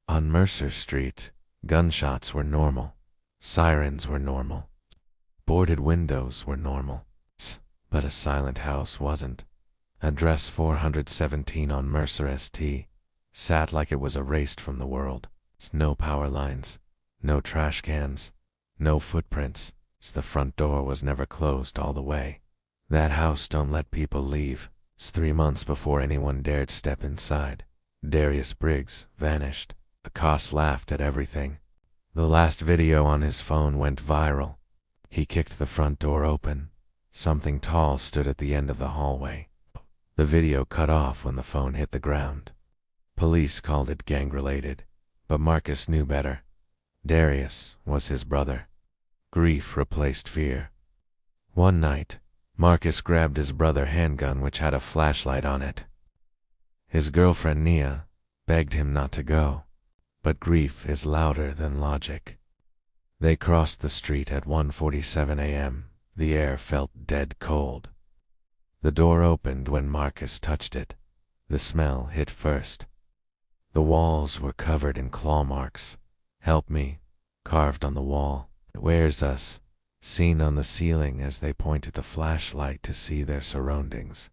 On Mercer Street, gunshots were normal. Sirens were normal. Boarded windows were normal. But a silent house wasn't. Address 417 on Mercer St. sat like it was erased from the world. No power lines, no trash cans, no footprints. The front door was never closed all the way. That house don't let people leave. 3 months before anyone dared step inside. Darius Briggs vanished. The cops laughed at everything. The last video on his phone went viral. He kicked the front door open. Something tall stood at the end of the hallway. The video cut off when the phone hit the ground. Police called it gang-related, but Marcus knew better. Darius was his brother. Grief replaced fear. One night, Marcus grabbed his brother's handgun which had a flashlight on it. His girlfriend Nia begged him not to go, but grief is louder than logic. They crossed the street at 1:47 a.m. The air felt dead cold. The door opened when Marcus touched it. The smell hit first. The walls were covered in claw marks. "Help me," carved on the wall. "Where's us?" seen on the ceiling as they pointed the flashlight to see their surroundings.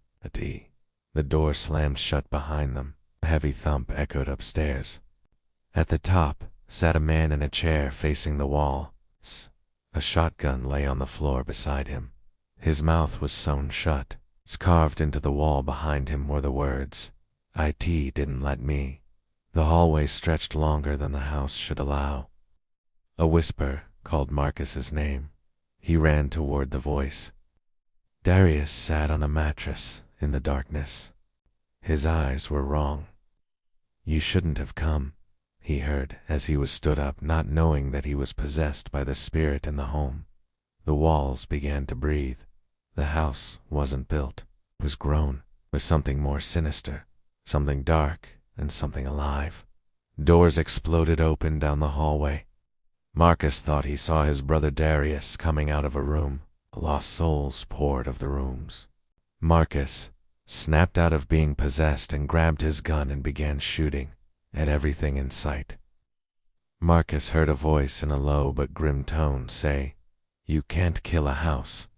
The door slammed shut behind them. A heavy thump echoed upstairs. At the top sat a man in a chair facing the wall. A shotgun lay on the floor beside him. His mouth was sewn shut. Carved into the wall behind him were the words, "IT didn't let me." The hallway stretched longer than the house should allow. A whisper called Marcus's name. He ran toward the voice. Darius sat on a mattress in the darkness. His eyes were wrong. "You shouldn't have come," he heard as he was stood up, not knowing that he was possessed by the spirit in the home. The walls began to breathe. The house wasn't built. It was grown with something more sinister, something dark and something alive. Doors exploded open down the hallway. Marcus thought he saw his brother Darius coming out of a room. Lost souls poured of the rooms. Marcus snapped out of being possessed and grabbed his gun and began shooting at everything in sight. Marcus heard a voice in a low but grim tone say, "You can't kill a house."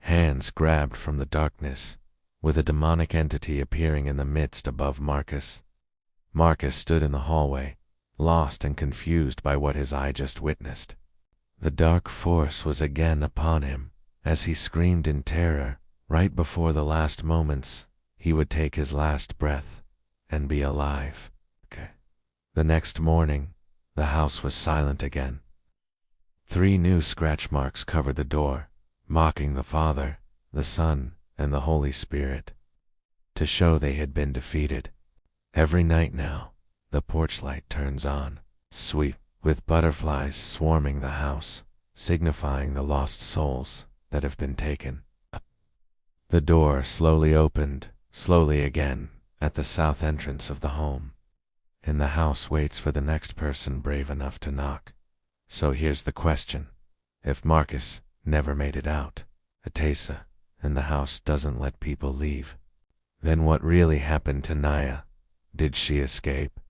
Hands grabbed from the darkness, with a demonic entity appearing in the midst above Marcus. Marcus stood in the hallway, lost and confused by what his eye just witnessed. The dark force was again upon him, as he screamed in terror. Right before the last moments, he would take his last breath and be alive. The next morning, the house was silent again. 3 new scratch marks covered the door, mocking the Father, the Son, and the Holy Spirit, to show they had been defeated. Every night now, the porch light turns on, sweet, with butterflies swarming the house, signifying the lost souls that have been taken. The door slowly opened, slowly again, at the south entrance of the home. And the house waits for the next person brave enough to knock. So here's the question. If Marcus never made it out, Atesa, and the house doesn't let people leave, then what really happened to Naya? Did she escape?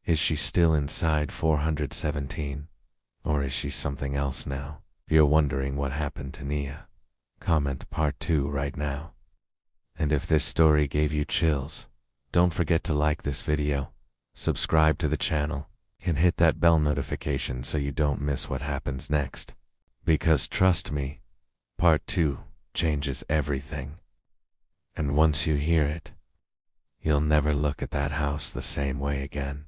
Is she still inside 417? Or is she something else now? If you're wondering what happened to Nia, comment part 2 right now. And if this story gave you chills, don't forget to like this video, subscribe to the channel, and hit that bell notification so you don't miss what happens next. Because trust me, part 2 changes everything. And once you hear it, you'll never look at that house the same way again.